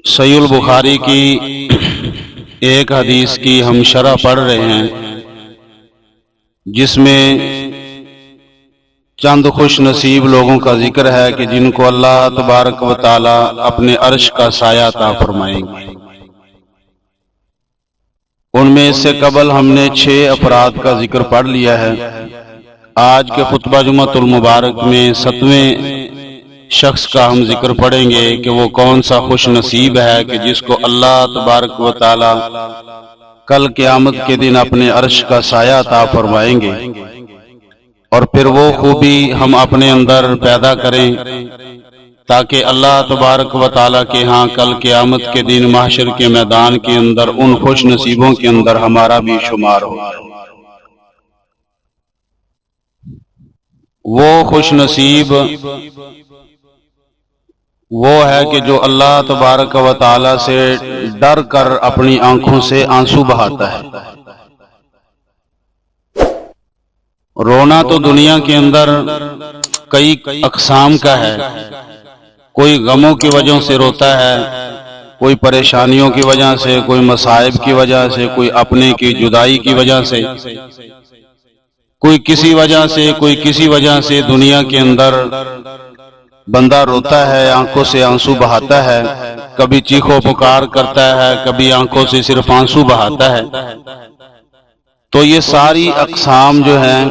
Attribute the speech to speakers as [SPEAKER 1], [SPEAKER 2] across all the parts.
[SPEAKER 1] صحیح البخاری کی ایک حدیث کی ہم شرح پڑھ رہے ہیں، جس میں چند خوش نصیب لوگوں کا ذکر ہے کہ جن کو اللہ تبارک و تعالی اپنے عرش کا سایہ عطا فرمائیں گے۔ ان میں اس سے قبل ہم نے 6 افراد کا ذکر پڑھ لیا ہے۔ آج کے خطبہ جمعۃ المبارک میں 7ویں شخص کا ہم ذکر پڑھیں گے کہ وہ کون سا خوش نصیب ہے کہ جس کو اللہ تبارک و تعالی کل قیامت کے دن اپنے عرش کا سایہ عطا فرمائیں گے، اور پھر وہ خوبی ہم اپنے اندر پیدا کریں تاکہ اللہ تبارک و تعالی کے ہاں کل قیامت کے دن محشر کے میدان کے اندر ان خوش نصیبوں کے اندر ہمارا بھی شمار ہو۔ وہ خوش نصیب وہ ہے کہ جو اللہ تبارک و تعالی سے ڈر کر اپنی آنکھوں سے آنسو بہاتا ہے۔ رونا تو دنیا کے اندر کئی اقسام کا ہے، کوئی غموں کی وجہ سے روتا ہے، کوئی پریشانیوں کی وجہ سے، کوئی مصائب کی وجہ سے، کوئی اپنے کی جدائی کی وجہ سے، کوئی کسی وجہ سے، کوئی کسی وجہ سے دنیا کے اندر بندہ روتا ہے، آنکھوں سے آنسو بہاتا ہے، کبھی چیخو پکار کرتا ہے، کبھی آنکھوں سے صرف آنسو بہاتا ہے۔ تو یہ ساری اقسام جو ہیں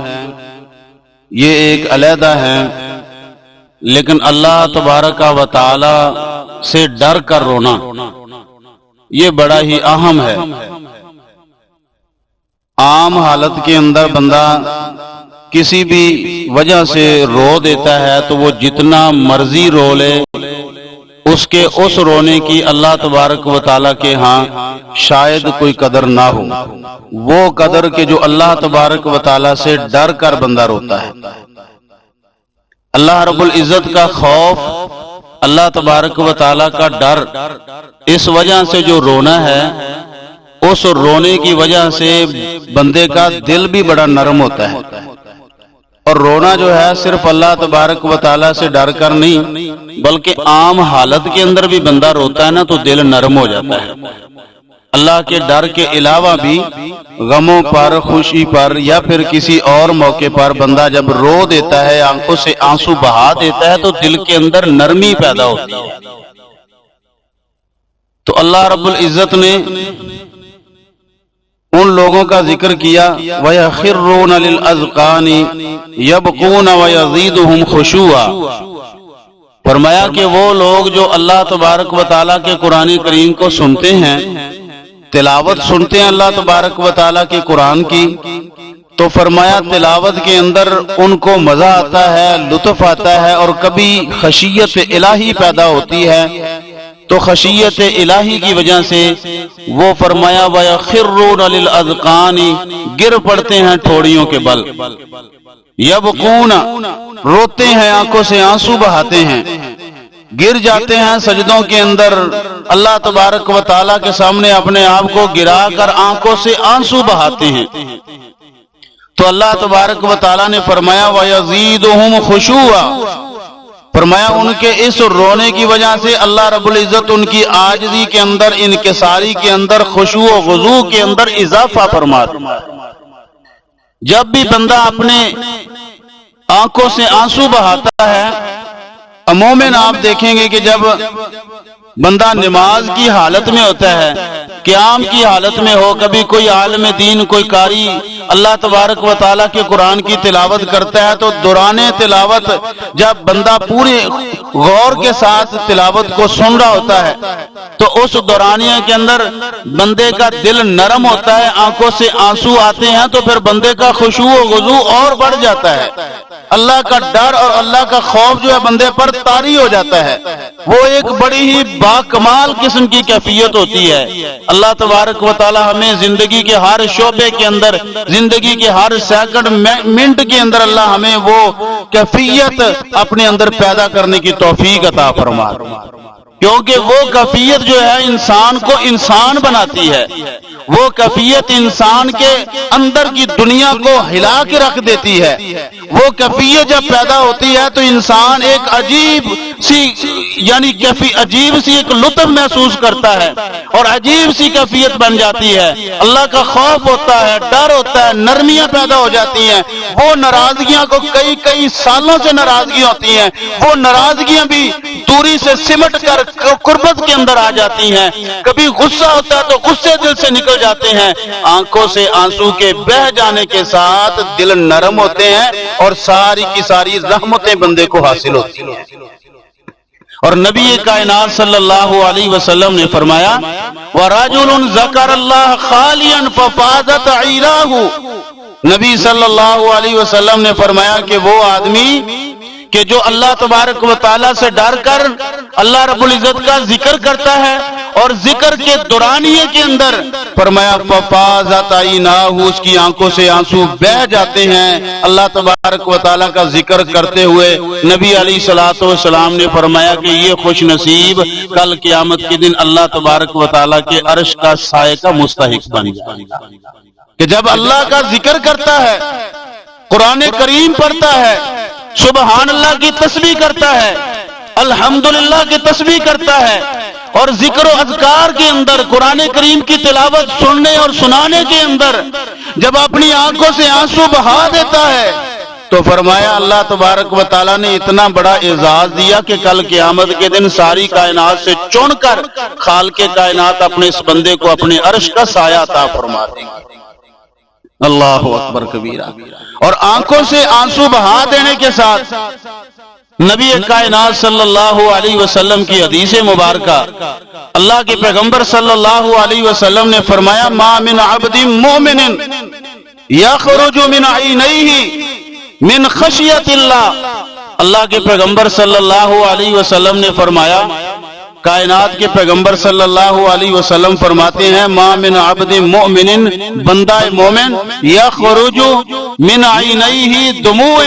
[SPEAKER 1] یہ ایک علیحدہ ہیں، لیکن اللہ تبارک و تعالی سے ڈر کر رونا یہ بڑا ہی اہم ہے۔ عام حالت کے اندر بندہ کسی بھی وجہ سے رو دیتا ہے تو وہ جتنا مرضی رو لے، اس کے اس رونے کی اللہ تبارک و تعالیٰ کے ہاں شاید کوئی قدر نہ ہو، وہ قدر کہ جو اللہ تبارک و تعالیٰ سے ڈر کر بندہ روتا ہے۔ اللہ رب العزت کا خوف، اللہ تبارک و تعالیٰ کا ڈر، اس وجہ سے جو رونا ہے، اس رونے کی وجہ سے بندے کا دل بھی بڑا نرم ہوتا ہے۔ اور رونا جو ہے صرف اللہ تبارک و تعالیٰ سے ڈر کر نہیں، بلکہ عام حالت کے اندر بھی بندہ روتا ہے نا تو دل نرم ہو جاتا ہے۔ اللہ کے ڈر کے علاوہ بھی غموں پر، خوشی پر یا پھر کسی اور موقع پر بندہ جب رو دیتا ہے، آنکھوں سے آنسو بہا دیتا ہے تو دل کے اندر نرمی پیدا ہوتی ہے۔ تو اللہ رب العزت نے ان لوگوں کا ذکر کیا وَيَخِرُّونَ لِلْأَذْقَانِ يَبْكُونَ وَيَزِيدُهُمْ خُشُوعًا، فرمایا کہ وہ لوگ جو اللہ تبارک و تعالیٰ کے قرآن کریم کو سنتے ہیں، تلاوت سنتے ہیں اللہ تبارک و تعالیٰ کے قرآن کی، تو فرمایا تلاوت کے اندر ان کو مزہ آتا ہے، لطف آتا ہے، اور کبھی خشیت الہی پیدا ہوتی ہے، تو خشیت الہی کی وجہ سے وہ فرمایا وَيَخِرُّونَ لِلْأَذْقَانِ، گر پڑتے ہیں ٹھوڑیوں کے بل، یبکون، روتے ہیں، آنکھوں سے آنسو بہاتے ہیں، گر جاتے ہیں سجدوں کے اندر، اللہ تبارک و تعالیٰ کے سامنے اپنے آپ کو گرا کر آنکھوں سے آنسو بہاتے ہیں۔ تو اللہ تبارک و تعالیٰ نے فرمایا وَيَزِيدُهُمْ خُشُوعًا، فرمایا ان کے اس رونے کی وجہ سے اللہ رب العزت ان کی عاجزی کے اندر، انکساری کے اندر، خشوع و خضوع کے اندر اضافہ فرماتا۔ جب بھی بندہ اپنے آنکھوں سے آنسو بہاتا ہے، عموماً آپ دیکھیں گے کہ جب بندہ نماز کی حالت میں ہوتا ہے، قیام کی حالت میں ہو، کبھی کوئی عالم دین، کوئی قاری اللہ تبارک و تعالیٰ کے قرآن کی تلاوت کرتا ہے، تو دوران تلاوت جب بندہ پورے غور کے ساتھ تلاوت کو سن رہا ہوتا ہے تو اس دورانیہ کے اندر بندے کا دل نرم ہوتا ہے، آنکھوں سے آنسو آتے ہیں، تو پھر بندے کا خشوع و خضوع اور بڑھ جاتا ہے، اللہ کا ڈر اور اللہ کا خوف جو ہے بندے پر طاری ہو جاتا ہے۔ وہ ایک بڑی ہی باکمال قسم کی کیفیت ہوتی ہے۔ اللہ تبارک و تعالی ہمیں زندگی کے ہر شعبے کے اندر، زندگی کے ہر سیکنڈ منٹ کے اندر اللہ ہمیں وہ کیفیت اپنے اندر پیدا کرنے کی توفیق عطا فرما، کیونکہ وہ کیفیت جو ہے انسان کو انسان بناتی ہے، وہ کیفیت انسان کے اندر کی دنیا کو ہلا کے رکھ دیتی ہے۔ وہ کیفیت جب پیدا ہوتی ہے تو انسان ایک عجیب سی یعنی عجیب سی ایک لطف محسوس کرتا ہے اور عجیب سی کیفیت بن جاتی ہے. اللہ کا خوف ہوتا ہے، ڈر ہوتا ہے، نرمیاں پیدا ہو جاتی ہیں. وہ ناراضگیاں کو کئی سالوں سے ناراضگی ہوتی ہیں، وہ ناراضگیاں بھی دوری سے سمٹ کر قربت کے اندر آ جاتی ہیں. کبھی غصہ ہوتا ہے تو غصے دل سے نکل جاتے ہیں. آنکھوں سے آنسو کے بہہ جانے کے ساتھ دل نرم ہوتے ہیں اور ساری کی ساری رحمتیں بندے کو حاصل ہوتی ہیں. اور نبی کائنات صلی اللہ علیہ وسلم نے فرمایا وَرَجُلٌ ذَكَرَ اللَّهَ خَالِيًا فَفَاضَتْ عَيْنَاهُ. نبی صلی اللہ علیہ وسلم نے فرمایا کہ وہ آدمی کہ جو اللہ تبارک و تعالیٰ سے ڈر کر اللہ رب العزت کا ذکر کرتا ہے اور ذکر کے دورانیے کے اندر فرمایا فَفَاضَتْ عَيْنَاهُ، اس کی آنکھوں سے آنسو بہہ جاتے ہیں اللہ تبارک و تعالیٰ کا ذکر کرتے ہوئے. نبی علیہ الصلوۃ والسلام نے فرمایا کہ یہ خوش نصیب کل قیامت کے دن اللہ تبارک و تعالیٰ کے عرش کا سائے کا مستحق بن جائے گا. کہ جب اللہ کا ذکر کرتا ہے، قرآن کریم پڑھتا ہے، سبحان اللہ کی تسبیح کرتا ہے، الحمدللہ کی تسبیح کرتا ہے اور ذکر و اذکار کے اندر قرآن کریم کی تلاوت سننے اور سنانے کے اندر جب اپنی آنکھوں سے آنسو بہا دیتا ہے تو فرمایا اللہ تبارک و تعالیٰ نے اتنا بڑا اعزاز دیا کہ کل قیامت کے دن ساری کائنات سے چن کر خالق کائنات اپنے اس بندے کو اپنے عرش کا سایہ عطا فرما دیں گے. اللہ اکبر کبیرہ. اور آنکھوں سے آنسو بہا دینے کے ساتھ نبی کائنات صلی اللہ علیہ وسلم کی حدیث مبارکہ اللہ کے پیغمبر صلی اللہ علیہ وسلم نے فرمایا ما من عبد مؤمن یخرج من عینیہ من خشیت اللہ. اللہ کے پیغمبر صلی اللہ علیہ وسلم نے فرمایا، کائنات کے پیغمبر صلی اللہ علیہ وسلم فرماتے ہیں ما من عبد مؤمن، بندہ مومن، یخرج من عینیہ دموع،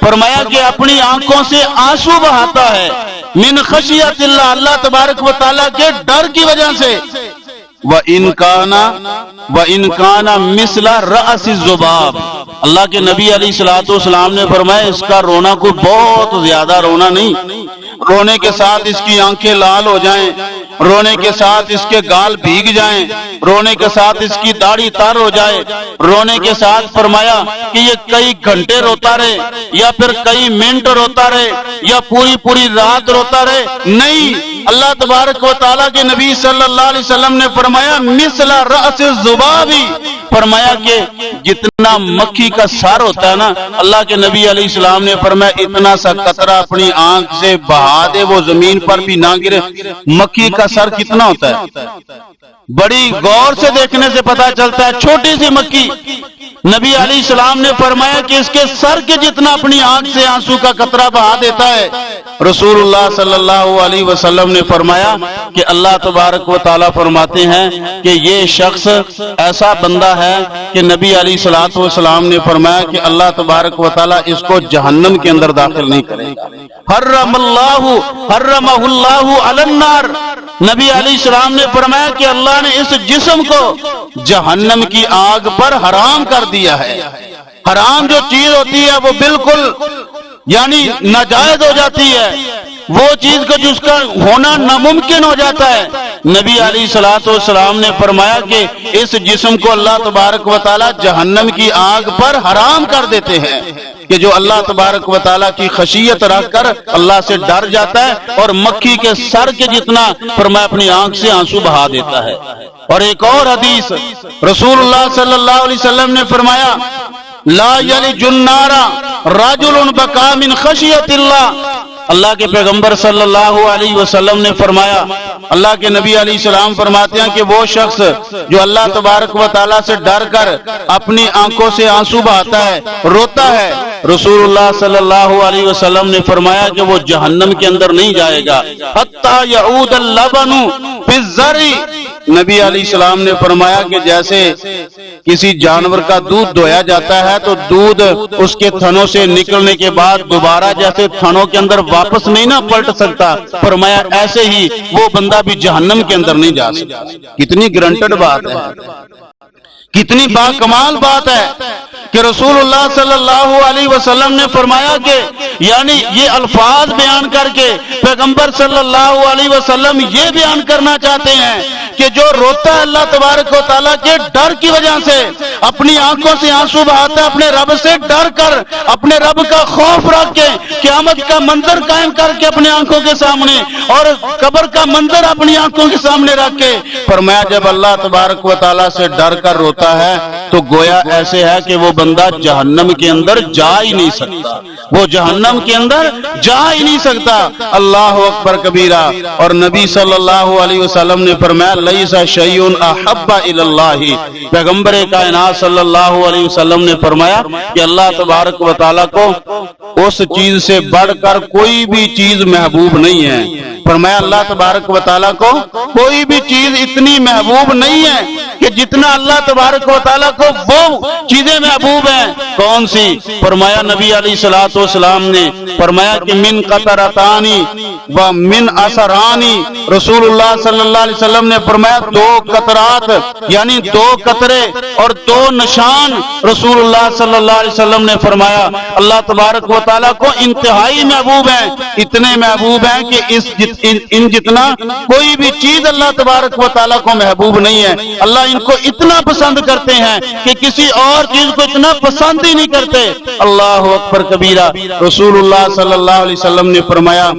[SPEAKER 1] فرمایا کہ اپنی آنکھوں سے آنسو بہاتا ہے من خشیت اللہ، اللہ تبارک و تعالیٰ کے ڈر کی وجہ سے. وَإِنْ كَانَ مِثْلَ رَأْسِ الذُّبَابِ، اللہ کے نبی علیہ الصلوۃ والسلام نے فرمایا اس کا رونا کوئی بہت زیادہ رونا نہیں، رونے کے ساتھ اس کی آنکھیں لال ہو جائیں، رونے کے ساتھ اس کے گال بھیگ جائیں، رونے کے ساتھ اس کی داڑھی تر ہو جائے، رونے کے ساتھ فرمایا کہ یہ کئی گھنٹے روتا رہے یا پھر کئی منٹ روتا رہے یا پوری رات روتا رہے. نہیں، اللہ تبارک و تعالیٰ کے نبی صلی اللہ علیہ وسلم نے فرمایا مثل رأس الذباب، فرمایا کہ جتنا مکھی کا سر ہوتا ہے نا، اللہ کے نبی علیہ السلام نے فرمایا اتنا سا قطرہ اپنی آنکھ سے بہا دے وہ زمین پر بھی نہ گرے. مکھی کا سر کتنا ہوتا ہے؟ بڑی غور سے دیکھنے سے پتا چلتا ہے چھوٹی سی مکھی. نبی علیہ السلام نے فرمایا کہ اس کے سر کے جتنا اپنی آنکھ سے آنسو کا قطرہ بہا دیتا ہے. رسول اللہ صلی اللہ علیہ وسلم نے فرمایا کہ اللہ تبارک و تعالیٰ فرماتے ہیں کہ یہ شخص ایسا بندہ ہے کہ نبی علیہ الصلوۃ والسلام نے فرمایا کہ اللہ تبارک و تعالیٰ اس کو جہنم کے اندر داخل نہیں کرے گا. حرمہ اللہ علی النار، نبی علیہ السلام نے فرمایا کہ اللہ نے اس جسم کو جہنم کی آگ پر حرام کر دیا ہے. حرام جو چیز ہوتی ہے وہ بالکل یعنی ناجائز ہو جاتی ہے، وہ چیز کا جس کا ہونا ناممکن ہو جاتا ہے. نبی علیہ الصلوۃ والسلام نے فرمایا کہ اس جسم کو اللہ تبارک و تعالیٰ جہنم کی آگ پر حرام کر دیتے ہیں کہ جو اللہ تبارک و تعالیٰ کی خشیت رکھ کر اللہ سے ڈر جاتا ہے اور مکھی کے سر کے جتنا فرمایا اپنی آنکھ سے آنسو بہا دیتا ہے. اور ایک اور حدیث رسول اللہ صلی اللہ علیہ وسلم نے فرمایا لا یلج النار رجل بکا من خشیت اللہ. اللہ کے پیغمبر صلی اللہ علیہ وسلم نے فرمایا، اللہ کے نبی علیہ السلام فرماتے ہیں کہ وہ شخص جو اللہ تبارک و تعالیٰ سے ڈر کر اپنی آنکھوں سے آنسو بہاتا ہے، روتا ہے، رسول اللہ صلی اللہ علیہ وسلم نے فرمایا کہ وہ جہنم کے اندر نہیں جائے گا حتی یعود اللبن فی الزرع. نبی علیہ السلام نے فرمایا کہ جیسے کسی جانور کا دودھ دھویا جاتا ہے تو دودھ اس کے تھنوں سے نکلنے کے بعد دوبارہ جیسے تھنوں کے اندر واپس نہیں نہ پلٹ سکتا، فرمایا ایسے ہی وہ بندہ بھی جہنم کے اندر نہیں جا سکتا. کتنی گرانٹڈ بات ہے کتنی باکمال بات ہے کہ رسول اللہ صلی اللہ علیہ وسلم نے فرمایا کہ یعنی یہ الفاظ بیان کر کے پیغمبر صلی اللہ علیہ وسلم یہ بیان کرنا چاہتے ہیں کہ جو روتا ہے اللہ تبارک و تعالیٰ کے ڈر کی وجہ سے، اپنی آنکھوں سے آنسو بہاتا ہے اپنے رب سے ڈر کر، اپنے رب کا خوف رکھ کے، قیامت کا منظر قائم کر کے اپنے آنکھوں کے سامنے، اور قبر کا منظر اپنی آنکھوں کے سامنے رکھ کے، فرمایا جب اللہ تبارک و تعالیٰ سے ڈر کر روتا ہے تو گویا ایسے ہے کہ وہ بندہ جہنم کے اندر جا ہی نہیں سکتا، وہ جہنم کے اندر جا ہی نہیں سکتا۔ اللہ اکبر کبیرہ۔ اور نبی صلی اللہ علیہ وسلم نے فرمایا لیس شیء احب الی اللہ، پیغمبر کائنات صلی اللہ علیہ وسلم نے فرمایا کہ اللہ تبارک و تعالیٰ کو اس چیز سے بڑھ کر کوئی بھی چیز محبوب نہیں ہے۔ فرمایا اللہ تبارک و تعالیٰ کو کوئی بھی چیز اتنی محبوب نہیں ہے کہ جتنا اللہ تبارک و تعالیٰ کو وہ چیزیں محبوب ہیں۔ کون سی؟ فرمایا نبی علیہ الصلوۃ والسلام نے فرمایا کہ من قطرتانی و من اثرانی، رسول اللہ صلی اللہ علیہ وسلم نے فرمایا دو قطرات یعنی دو قطرے اور دو نشان، رسول اللہ صلی اللہ علیہ وسلم نے فرمایا اللہ تبارک و تعالیٰ کو انتہائی محبوب ہیں، اتنے محبوب ہیں کہ ان جتنا کوئی بھی چیز اللہ تبارک و تعالیٰ کو محبوب نہیں ہے۔ اللہ ان کو اتنا پسند کرتے ہیں کہ کسی اور چیز کو اتنا پسند ہی نہیں کرتے۔ اللہ اکبر کبیرہ۔ رسول اللہ صلی اللہ علیہ وسلم نے فرمایا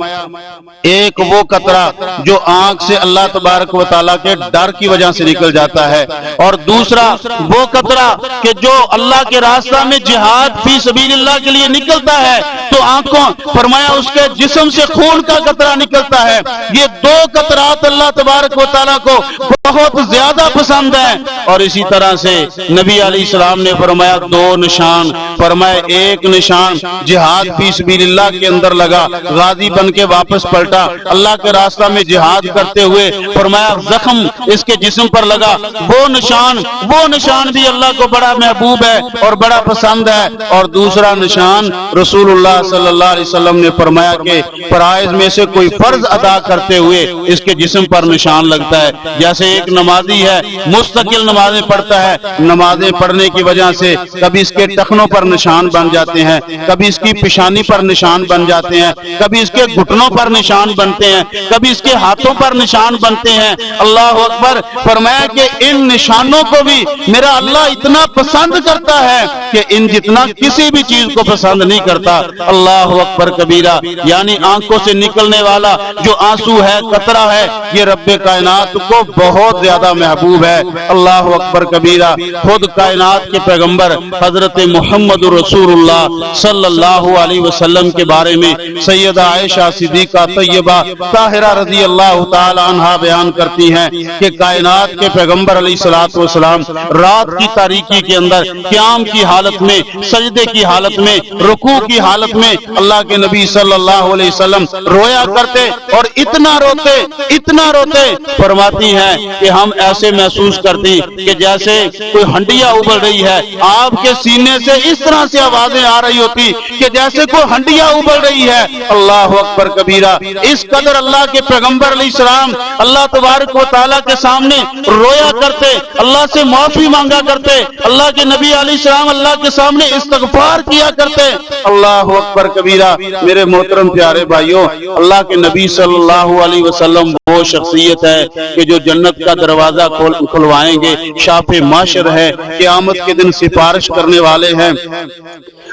[SPEAKER 1] ایک وہ قطرہ جو آنکھ سے اللہ تبارک و تعالیٰ کے ڈر کی وجہ سے نکل جاتا ہے، اور دوسرا وہ قطرہ کہ جو اللہ کے راستہ میں جہاد فی سبیل اللہ کے لیے نکلتا ہے تو آنکھوں فرمایا اس کے جسم سے خون کا قطرہ نکلتا ہے۔ یہ دو قطرات اللہ تبارک و تعالیٰ کو بہت زیادہ پسند ہیں۔ اور اسی طرح سے نبی علیہ السلام نے فرمایا دو نشان، فرمایا ایک نشان جہاد فی سبیل اللہ کے اندر لگا، غازی بن کے واپس پلٹا، اللہ کے راستہ میں جہاد کرتے ہوئے فرمایا زخم اس کے جسم پر لگا، وہ نشان بھی اللہ کو بڑا محبوب ہے اور بڑا پسند ہے۔ اور دوسرا نشان رسول اللہ صلی اللہ علیہ وسلم نے فرمایا کہ فرائض میں سے کوئی فرض ادا کرتے ہوئے اس کے جسم پر نشان لگتا ہے۔ جیسے ایک نمازی ہے مستقل نمازیں پڑھتا ہے، نمازیں پڑھنے کی وجہ سے کبھی اس کے ٹخنوں پر نشان بن جاتے ہیں، کبھی اس کی پیشانی پر نشان بن جاتے ہیں، کبھی اس کے گھٹنوں پر نشان بنتے ہیں، کبھی اس کے ہاتھوں پر نشان بنتے ہیں۔ اللہ اکبر۔ فرمایا کہ ان نشانوں کو بھی میرا اللہ اتنا پسند کرتا ہے کہ ان جتنا کسی بھی چیز کو پسند نہیں کرتا۔ اللہ اکبر کبیرہ۔ یعنی آنکھوں سے نکلنے والا جو آنسو ہے، قطرہ ہے، یہ رب کائنات کو بہت زیادہ محبوب ہے۔ اللہ اکبر کبیرہ۔ خود کائنات کے پیغمبر حضرت محمد رسول اللہ صلی اللہ علیہ وسلم کے بارے میں سیدہ عائشہ صدیقہ طیبہ طاہرہ رضی اللہ تعالی عنہا بیان کرتی ہیں کہ کائنات کے پیغمبر علیہ الصلوۃ والسلام رات کی تاریکی کے اندر قیام کی حالت میں، سجدے کی حالت میں، رکوع کی حالت میں اللہ کے نبی صلی اللہ علیہ وسلم رویا کرتے اور اتنا روتے فرماتی ہیں کہ ہم ایسے محسوس کرتی کہ جیسے کوئی ہنڈیا ابل رہی ہے، آپ کے سینے سے اس طرح سے آوازیں آ رہی ہوتی کہ جیسے کوئی ہنڈیا ابل رہی ہے۔ اللہ اکبر کبیرہ۔ اس قدر اللہ کے پیغمبر علیہ السلام اللہ تبارک و تعالیٰ کے سامنے رویا کرتے، اللہ سے معافی مانگا کرتے، اللہ کے نبی علیہ السلام اللہ کے سامنے استغفار کیا کرتے۔ اللہ اکبر کبیرہ۔ میرے محترم پیارے بھائیوں، اللہ کے نبی صلی اللہ علیہ وسلم وہ شخصیت ہے کہ جو جنت کا دروازہ کھلوائیں گے، شاف معاشر ہے، قیامت کے دن سفارش کرنے والے ہیں۔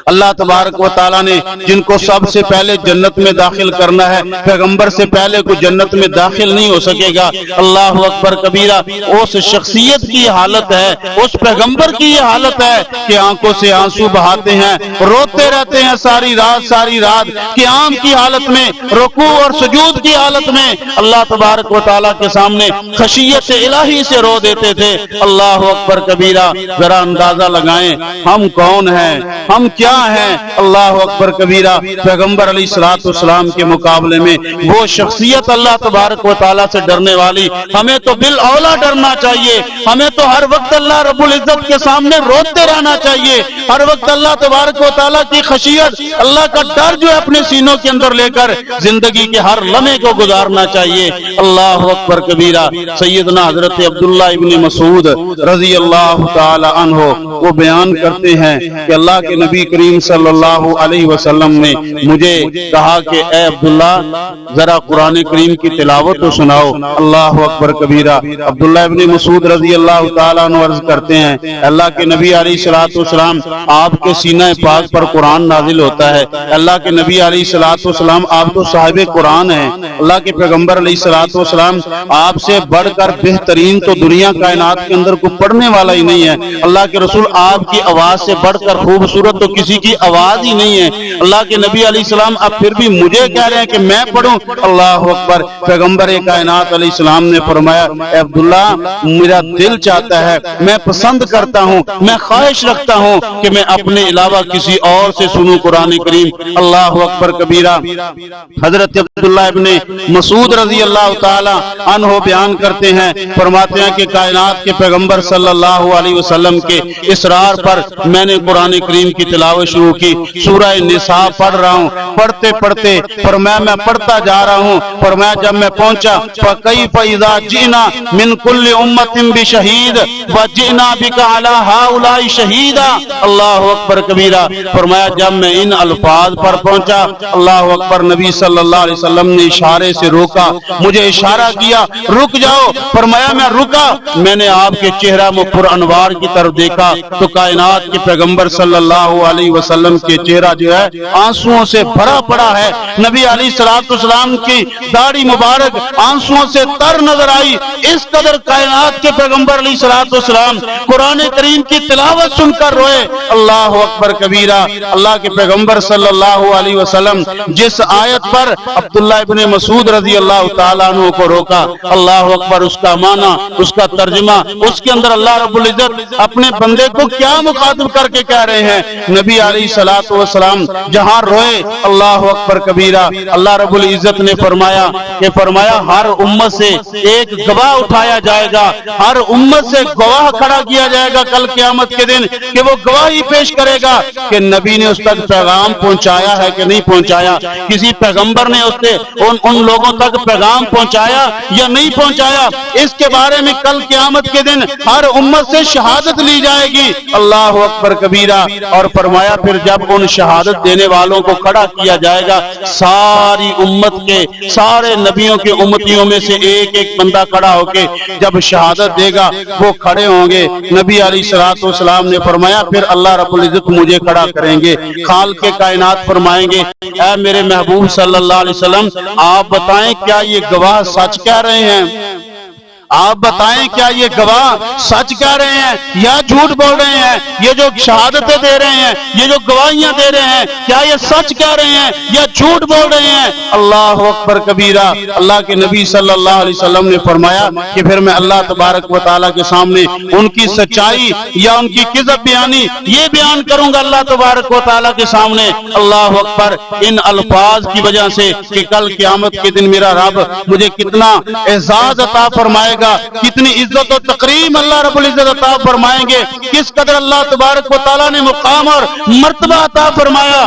[SPEAKER 1] اللہ تبارک و تعالیٰ نے جن کو سب سے پہلے جنت میں داخل کرنا ہے، پیغمبر سے پہلے کوئی جنت میں داخل نہیں ہو سکے گا۔ اللہ اکبر کبیرہ۔ اس شخصیت کی حالت ہے، اس پیغمبر کی یہ حالت ہے کہ آنکھوں سے آنسو بہاتے ہیں، روتے رہتے ہیں ساری رات قیام کی حالت میں، رکوع اور سجود کی حالت میں اللہ تبارک و تعالیٰ کے سامنے خشیت الہی سے رو دیتے تھے۔ اللہ اکبر کبیرہ۔ ذرا اندازہ لگائیں ہم کون ہیں، ہم کیا کیا ہیں اللہ اکبر کبیرہ پیغمبر علیہ الصلوۃ والسلام کے مقابلے میں وہ شخصیت اللہ تبارک و تعالیٰ سے ڈرنے والی. ہمیں تو بالاولا ڈرنا چاہیے. ہمیں تو ہر وقت اللہ رب العزت کے سامنے روتے رہنا چاہیے. ہر وقت اللہ تبارک و تعالیٰ کی خشیت, اللہ کا ڈر جو ہے اپنے سینوں کے اندر لے کر زندگی کے ہر لمحے کو گزارنا چاہیے. اللہ اکبر کبیرہ. سیدنا حضرت عبداللہ ابن مسعود رضی اللہ تعالی عنہ وہ بیان کرتے ہیں کہ اللہ کے نبی کریم صلی اللہ علیہ وسلم نے مجھے کہا کہ اے عبداللہ ذرا قرآن کریم کی تلاوت تو سناؤ. اللہ اکبر کبیرہ. عبداللہ ابن مسعود رضی اللہ تعالیٰ عنہ عرض کرتے ہیں اللہ کے نبی علیہ الصلوۃ والسلام آپ کے سینہ پاک پر قرآن نازل ہوتا ہے. اللہ کے نبی علیہ الصلوۃ والسلام آپ تو صاحب قرآن ہیں. اللہ کے پیغمبر علیہ الصلوۃ والسلام آپ سے بڑھ کر بہترین تو دنیا کائنات کے اندر کوئی پڑھنے والا ہی نہیں ہے. اللہ کے رسول آپ کی آواز سے بڑھ کر خوبصورت تو کسی کی آواز ہی نہیں ہے. اللہ کے نبی علیہ السلام اب پھر بھی مجھے کہہ رہے ہیں کہ میں پڑھوں. اللہ اکبر. پیغمبر کائنات علیہ السلام نے فرمایا اے عبداللہ میرا دل چاہتا ہے, میں پسند کرتا ہوں, میں خواہش رکھتا ہوں کہ میں اپنے علاوہ کسی اور سے سنوں قرآن کریم. اللہ اکبر کبیرہ. حضرت عبداللہ ابن مسعود رضی اللہ تعالی عنہ بیان کرتے ہیں فرماتے ہیں کہ کائنات کے پیغمبر صلی اللہ علیہ وسلم کے اصرار پر میں نے قرآن کریم کی تلاوت شروع کی. سورہ نساء پڑھ رہا ہوں. پڑھتے پڑھتے فرمایا میں پڑھتا جا رہا ہوں. فرمایا جب میں پہنچا فَكَيْفَ إِذَا جِئْنَا مِنْ كُلِّ أُمَّةٍ بِشَهِيدٍ وَجِئْنَا بِكَ عَلَى هَؤُلَاءِ شَهِيدًا. اللہ اکبر کبیرہ. فرمایا جب میں ان الفاظ پر پہنچا اللہ اکبر نبی صلی اللہ علیہ وسلم نے اشارے سے روکا, مجھے اشارہ کیا رک جاؤ. فرمایا میں رکا. میں نے آپ کے چہرہ پر انوار کی طرف دیکھا تو کائنات کے پیغمبر صلی اللہ علیہ وسلم کے چہرہ جو ہے آنسوؤں سے بھرا پڑا ہے. نبی علیہ الصلوۃ والسلام کی داڑھی مبارک آنسوؤں سے تر نظر آئی. اس قدر کائنات کے پیغمبر علیہ الصلوۃ والسلام قرآن کریم کی تلاوت سن کر روئے. اللہ اکبر کبیرہ. اللہ کے پیغمبر صلی اللہ علیہ وسلم جس آیت پر عبداللہ ابن مسعود رضی اللہ تعالیٰ عنہ کو روکا اللہ اکبر اس کا معنی, اس کا ترجمہ, اس کے اندر اللہ رب العزت اپنے بندے کو کیا مخاطب کر کے کہہ رہے ہیں. نبی علیہ الصلوۃ والسلام جہاں روئے اللہ اکبر کبیرہ اللہ رب العزت نے فرمایا ہر امت سے ایک گواہ اٹھایا جائے گا. ہر امت سے گواہ کھڑا کیا جائے گا کل قیامت کے دن کہ وہ گواہی پیش کرے گا کہ نبی نے اس تک پیغام پہنچایا ہے کہ نہیں پہنچایا. کسی پیغمبر نے ان لوگوں تک پیغام پہنچایا یا نہیں پہنچایا. اس کے بارے میں کل قیامت کے دن ہر امت سے شہادت لی جائے گی. اللہ اکبر کبیرہ. اور فرمایا پھر جب ان شہادت دینے والوں کو کھڑا کیا جائے گا ساری امت کے سارے نبیوں کے امتیوں میں سے ایک ایک بندہ کھڑا ہو کے جب شہادت دے گا وہ کھڑے ہوں گے. نبی علیہ الصلوۃ والسلام نے فرمایا پھر اللہ رب العزت مجھے کھڑا کریں گے. خالق کائنات فرمائیں گے اے میرے محبوب صلی اللہ علیہ وسلم آپ بتائیں کیا یہ گواہ سچ کہہ رہے ہیں. آپ بتائیں کیا یہ گواہ سچ کہہ رہے ہیں یا جھوٹ بول رہے ہیں. یہ جو شہادتیں دے رہے ہیں, یہ جو گواہیاں دے رہے ہیں, کیا یہ سچ کہہ رہے ہیں یا جھوٹ بول رہے ہیں. اللہ اکبر کبیرہ. اللہ کے نبی صلی اللہ علیہ وسلم نے فرمایا کہ پھر میں اللہ تبارک و تعالیٰ کے سامنے ان کی سچائی یا ان کی کذب بیانی یہ بیان کروں گا اللہ تبارک و تعالیٰ کے سامنے. اللہ اکبر. ان الفاظ کی وجہ سے کہ کل قیامت کے دن میرا رب مجھے کتنا اعزاز عطا فرمائے گا, کتنی عزت و تکریم اللہ رب العزت عطا فرمائیں گے, کس قدر اللہ تبارک و تعالیٰ نے مقام اور مرتبہ عطا فرمایا.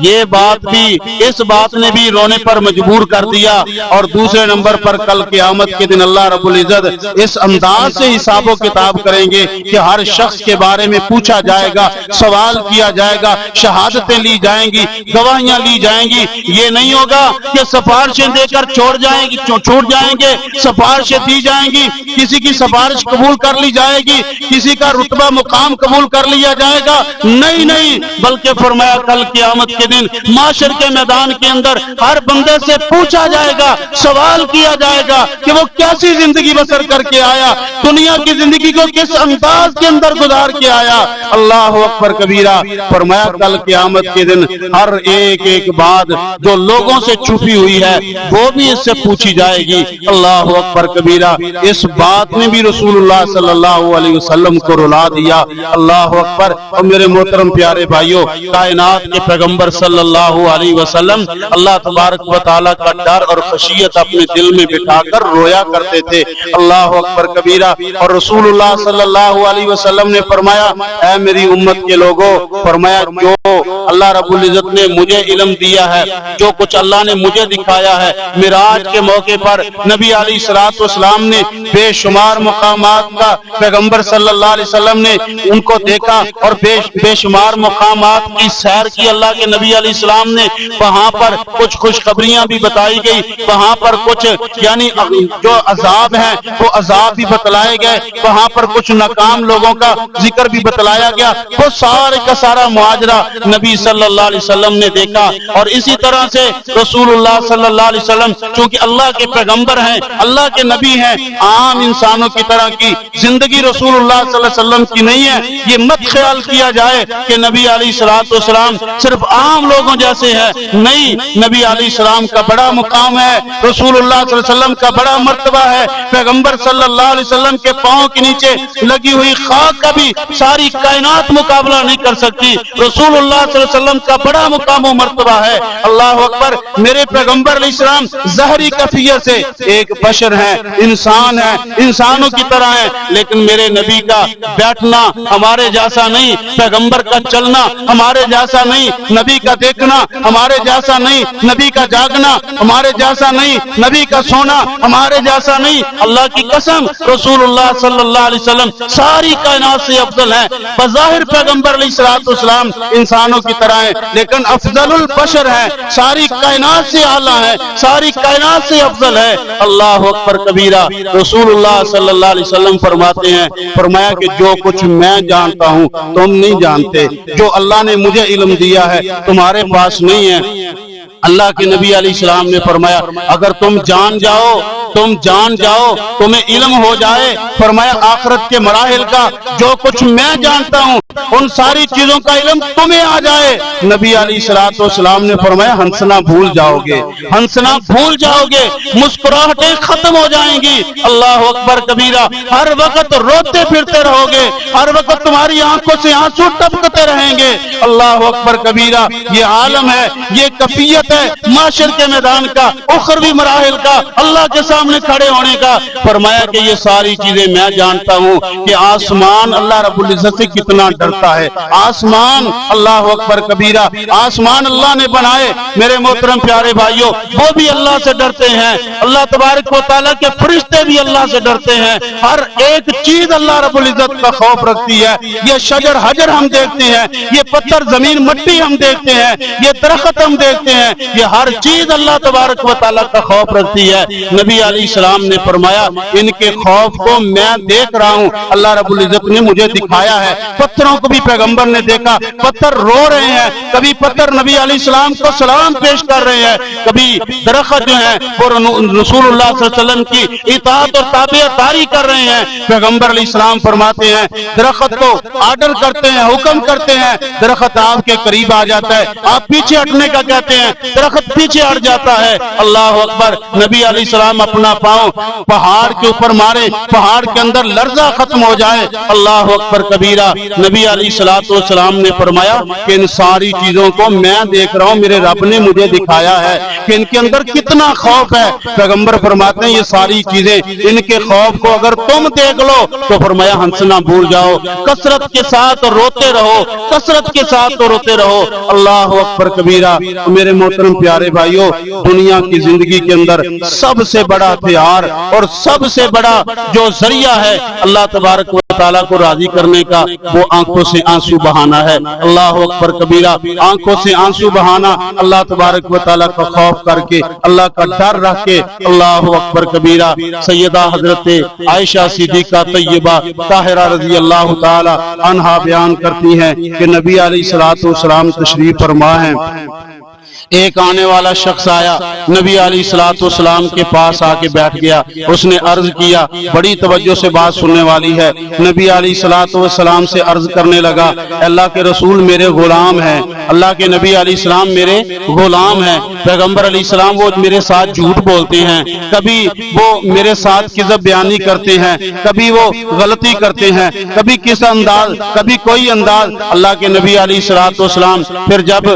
[SPEAKER 1] یہ بات بھی اس بات نے بھی رونے پر مجبور کر دیا. اور دوسرے نمبر پر کل قیامت کے دن اللہ رب العزت اس انداز سے حساب و کتاب کریں گے کہ ہر شخص کے بارے میں پوچھا جائے گا, سوال کیا جائے گا, شہادتیں لی جائیں گی, گواہیاں لی جائیں گی. یہ نہیں ہوگا کہ سفارشیں دے کر چھوٹ جائیں گے, سفارشیں دی جائیں گی, کسی کی سفارش قبول کر لی جائے گی, کسی کا رتبہ مقام قبول کر لیا جائے گا. نہیں, بلکہ فرمایا کل قیامت کے کے دن معاشر کے میدان کے اندر ہر بندے سے پوچھا جائے گا، سوال کیا جائے گا کہ وہ کیسی زندگی بسر کر کے آیا، دنیا کی زندگی کو کس انداز کے اندر گزار کے آیا۔ اللہ اکبر کبیرہ۔ فرمایا کل قیامت کے دن ہر ایک بات جو لوگوں سے چھپی ہوئی ہے وہ بھی اس سے پوچھی جائے گی۔ اللہ اکبر کبیرہ۔ اس بات نے بھی رسول اللہ صلی اللہ علیہ وسلم کو رلا دیا۔ اللہ اکبر۔ اور میرے محترم پیارے بھائیوں، کائنات کے پیغمبر صلی اللہ علیہ وسلم اللہ تبارک و تعالیٰ کا ڈر اور خشیت اپنے دل میں بٹھا کر رویا کرتے تھے۔ اللہ اکبر کبیرہ۔ اور رسول اللہ صلی اللہ علیہ وسلم نے فرمایا، اے میری امت کے لوگوں، فرمایا جو اللہ رب العزت نے مجھے علم دیا ہے، جو کچھ اللہ نے مجھے دکھایا ہے، معراج کے موقع پر نبی علیہ الصلوۃ والسلام نے بے شمار مقامات کا پیغمبر صلی اللہ علیہ وسلم نے ان کو دیکھا اور بے شمار مقامات کی سیر کی اللہ کے نبی علیہ السلام نے۔ وہاں پر کچھ خوشخبریاں بھی بتائی گئی، وہاں پر کچھ یعنی جو عذاب ہیں وہ عذاب بھی بتلائے گئے، وہاں پر کچھ ناکام لوگوں کا ذکر بھی بتلایا گیا۔ وہ سارے کا سارا معاجرہ نبی صلی اللہ علیہ وسلم نے دیکھا۔ اور اسی طرح سے رسول اللہ صلی اللہ علیہ وسلم چونکہ اللہ کے پیغمبر ہیں، اللہ کے نبی ہیں، عام انسانوں کی طرح کی زندگی رسول اللہ صلی اللہ علیہ وسلم کی نہیں ہے۔ یہ مت خیال کیا جائے کہ نبی علیہ الصلوۃ والسلام صرف عام لوگوں جیسے ہیں، نہیں، نبی علیہ السلام کا بڑا مقام ہے، رسول اللہ صلی اللہ علیہ وسلم کا بڑا مرتبہ ہے۔ پیغمبر صلی اللہ علیہ وسلم کے پاؤں کے نیچے لگی ہوئی خاک کا بھی ساری کائنات مقابلہ نہیں کر سکتی۔ رسول اللہ صلی اللہ علیہ وسلم کا بڑا مقام و مرتبہ ہے۔ اللہ اکبر۔ میرے پیغمبر علیہ السلام ظاہری کیفیت سے ایک بشر ہیں، انسان ہیں، انسانوں کی طرح ہیں، لیکن میرے نبی کا بیٹھنا ہمارے جیسا نہیں، پیغمبر کا چلنا ہمارے جیسا نہیں، نبی کا دیکھنا ہمارے جیسا نہیں، نبی کا جاگنا ہمارے جیسا نہیں، نبی کا سونا ہمارے جیسا نہیں۔ اللہ کی قسم رسول اللہ صلی اللہ علیہ وسلم ساری کائنات سے افضل ہیں۔ بظاہر پیغمبر علیہ الصلوۃ والسلام انسانوں کی طرح ہیں، لیکن افضل البشر ہیں، ساری کائنات سے اعلیٰ ہیں، ساری کائنات سے افضل ہے۔ اللہ اکبر کبیرہ۔ رسول اللہ صلی اللہ علیہ وسلم فرماتے ہیں، فرمایا کہ جو کچھ میں جانتا ہوں تم نہیں جانتے، جو اللہ نے مجھے علم دیا ہے تمہارے پاس نہیں ہے۔ اللہ کے نبی علیہ السلام نے فرمایا اگر تم جان جاؤ تمہیں علم ہو جائے، فرمایا آخرت کے مراحل کا جو کچھ میں جانتا ہوں ان ساری چیزوں کا علم تمہیں آ جائے، نبی علیہ الصلوۃ والسلام نے فرمایا ہنسنا بھول جاؤ گے، ہنسنا بھول جاؤ گے، مسکراہٹیں ختم ہو جائیں گی۔ اللہ اکبر کبیرہ۔ ہر وقت روتے پھرتے رہو گے، ہر وقت تمہاری آنکھوں سے آنسو ٹپکتے رہیں گے۔ اللہ اکبر کبیرہ۔ یہ عالم ہے، یہ کیفیت ہے معاشر کے میدان کا، اخروی مراحل کا، اللہ کے سامنے کھڑے ہونے کا۔ فرمایا کہ یہ ساری چیزیں میں جانتا ہوں کہ آسمان اللہ رب العزت سے کتنا ڈرتا ہے۔ آسمان، اللہ اکبر کبیرہ، آسمان اللہ نے بنائے میرے محترم پیارے بھائیوں، وہ بھی اللہ سے ڈرتے ہیں۔ اللہ تبارک و تعالیٰ کے فرشتے بھی اللہ سے ڈرتے ہیں۔ ہر ایک چیز اللہ رب العزت کا خوف رکھتی ہے۔ یہ شجر حجر ہم دیکھتے ہیں، یہ پتھر زمین مٹی ہم دیکھتے ہیں، یہ درخت ہم دیکھتے ہیں، یہ ہر چیز اللہ تبارک و تعالیٰ کا خوف رکھتی ہے۔ نبی علیہ السلام نے فرمایا ان کے خوف کو میں دیکھ رہا ہوں، اللہ رب العزت نے مجھے دکھایا ہے۔ پتھروں کو بھی پیغمبر نے دیکھا، پتھر رو رہے ہیں، کبھی پتھر نبی علیہ السلام کو سلام پیش کر رہے ہیں، کبھی درخت جو ہیں وہ رسول اللہ صلی اللہ علیہ وسلم کی اطاعت اور تابعداری کر رہے ہیں۔ پیغمبر علیہ السلام فرماتے ہیں درخت کو آرڈر کرتے ہیں، حکم کرتے ہیں، درخت آپ کے قریب آ جاتا ہے، آپ پیچھے ہٹنے کا کہتے ہیں، درخت پیچھے ہٹ جاتا ہے۔ اللہ اکبر۔ نبی علیہ السلام اپنا پاؤں پہاڑ کے اوپر مارے، پہاڑ کے اندر لرزہ ختم ہو جائے۔ اللہ اکبر کبیرہ۔ نبی علیہ الصلوۃ والسلام نے فرمایا کہ ان ساری چیزوں کو میں دیکھ رہا ہوں، میرے رب نے مجھے دکھایا ہے کہ ان کے اندر کتنا خوف ہے۔ پیغمبر فرماتے ہیں یہ ساری چیزیں، ان کے خوف کو اگر تم دیکھ لو تو فرمایا ہنسنا بھول جاؤ، کثرت کے ساتھ روتے رہو، کثرت کے ساتھ روتے رہو۔ اللہ اکبر کبیرہ۔ میرے محترم پیارے بھائیوں، دنیا کی زندگی کے اندر سب سے بڑا ہتھیار اور سب سے بڑا جو ذریعہ ہے اللہ تبارک و تعالیٰ کو راضی کرنے کا وہ آنکھوں سے آنسو بہانا ہے۔ اللہ اکبر کبیرہ، آنکھوں سے آنسو بہانا، اللہ تبارک و تعالیٰ کا خوف کر کے، اللہ کا ڈر رکھ کے۔ اللہ اکبر کبیرہ۔ سیدہ حضرت عائشہ صدیقہ طیبہ طاہرہ رضی اللہ تعالی عنہا بیان کرتی ہیں کہ نبی علیہ الصلوۃ والسلام تشریف فرما ہیں، ایک آنے والا شخص آیا، نبی علیہ الصلوۃ والسلام کے پاس آ کے بیٹھ گیا، اس نے عرض کیا، بڑی توجہ سے بات سننے والی ہے، نبی علیہ الصلوۃ والسلام سے عرض کرنے لگا، اللہ کے رسول میرے غلام ہیں، اللہ کے نبی علیہ السلام میرے غلام ہیں، پیغمبر علیہ السلام وہ میرے ساتھ جھوٹ بولتے ہیں، کبھی وہ میرے ساتھ کذب بیانی کرتے ہیں، کبھی وہ غلطی کرتے ہیں، کبھی کس انداز، کبھی کوئی انداز۔ اللہ کے نبی علیہ الصلوۃ والسلام پھر جب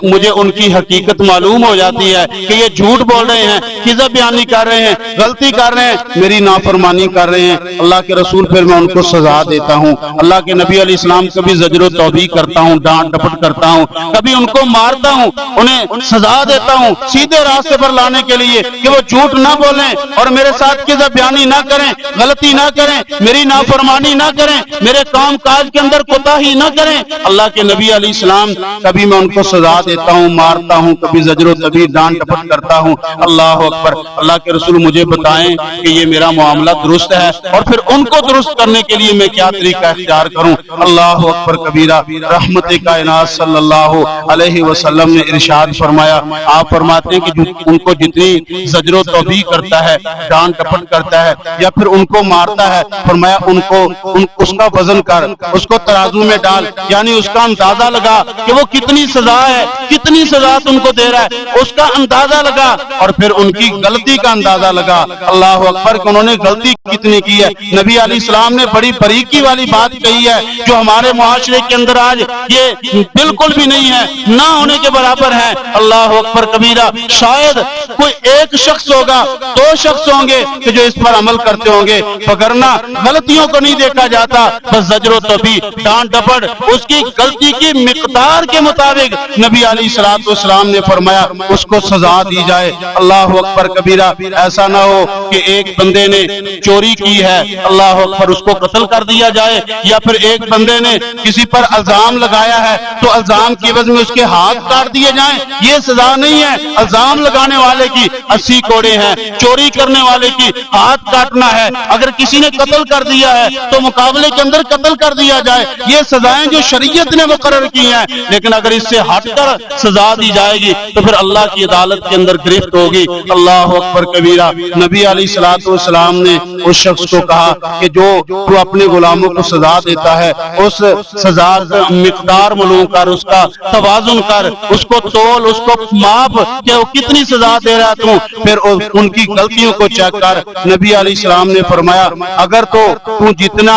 [SPEAKER 1] مجھے ان کی حقیقت معلوم ہو جاتی ہے کہ یہ جھوٹ بول رہے ہیں، کذب بیانی کر رہے ہیں، غلطی کر رہے ہیں، میری نافرمانی کر رہے ہیں، اللہ کے رسول پھر میں ان کو سزا دیتا ہوں۔ اللہ کے نبی علیہ السلام کبھی زجر و توبیخ کرتا ہوں، ڈانٹ ڈپٹ کرتا ہوں، کبھی ان کو مارتا ہوں، انہیں سزا دیتا ہوں سیدھے راستے پر لانے کے لیے کہ وہ جھوٹ نہ بولیں اور میرے ساتھ کذب بیانی نہ کریں، غلطی نہ کریں، میری نافرمانی نہ کریں، میرے کام کاج کے اندر کوتاہی نہ کریں۔ اللہ کے نبی علیہ السلام کبھی میں ان کو سزا دیتا ہوں، مارتا ہوں، کبھی زجر و توبیخ ڈانٹ ڈپٹ کرتا ہوں۔ اللہ اکبر۔ اللہ کے رسول مجھے بتائیں کہ یہ میرا معاملہ درست ہے اور پھر ان کو درست کرنے کے لیے میں کیا طریقہ اختیار کروں۔ اللہ اکبر کبیرہ۔ رحمت کائنات صلی اللہ علیہ وسلم نے ارشاد فرمایا، آپ فرماتے ہیں کہ ان کو جتنی زجر و توبیخ کرتا ہے، ڈانٹ ڈپٹ کرتا ہے یا پھر ان کو مارتا ہے، فرمایا ان کو اس کا وزن کر، اس کو ترازو میں ڈال، یعنی اس کا اندازہ لگا کہ وہ کتنی سزا ہے، کتنی سزا تم کو دے رہا ہے، اس کا اندازہ لگا اور پھر ان کی غلطی کا اندازہ لگا۔ اللہ اکبر کہ انہوں نے غلطی کتنی کی ہے۔ نبی علیہ السلام نے بڑی باریکی والی بات کہی ہے جو ہمارے معاشرے کے اندر آج یہ بالکل بھی نہیں ہے، نہ ہونے کے برابر ہے۔ اللہ اکبر کبیرہ۔ شاید کوئی ایک شخص ہوگا، دو شخص ہوں گے کہ جو اس پر عمل کرتے ہوں گے، وگرنہ غلطیوں کو نہیں دیکھا جاتا، بس زجر و توبیخ، ڈانٹ ڈپٹ، اس کی غلطی کی مقدار کے مطابق نبی علیہ الصلوۃ والسلام نے فرمایا اس کو سزا دی جائے۔ اللہ اکبر کبیرہ۔ ایسا نہ ہو کہ ایک بندے نے چوری کی ہے، اللہ اکبر، اس کو قتل کر دیا جائے، یا پھر ایک بندے نے کسی پر الزام لگایا ہے تو الزام کی عوض میں اس کے ہاتھ کاٹ دیے جائیں، یہ سزا نہیں ہے۔ الزام لگانے والے کی 80 کوڑے ہیں، چوری کرنے والے کی ہاتھ کاٹنا ہے۔ اگر کسی نے قتل کر دیا ہے تو مقابلے کے اندر قتل کر دیا جائے، یہ سزائیں جو شریعت نے مقرر کی ہیں۔ لیکن اگر اس سے ہٹ کر سزا دی جائے گی تو پھر اللہ کی عدالت کے اندر گرفت ہوگی۔ اللہ اکبر کبیرہ۔ نبی علیہ الصلوۃ والسلام نے اس شخص کو کہا کہ جو تو اپنے غلاموں کو سزا دیتا ہے، اس سزا کا مقدار معلوم کر، اس کا توازن کر، اس کو تول، اس کو ماپ کہ وہ کتنی سزا دے رہا تو پھر ان کی غلطیوں کو چیک کر۔ نبی علیہ السلام نے فرمایا اگر تو جتنی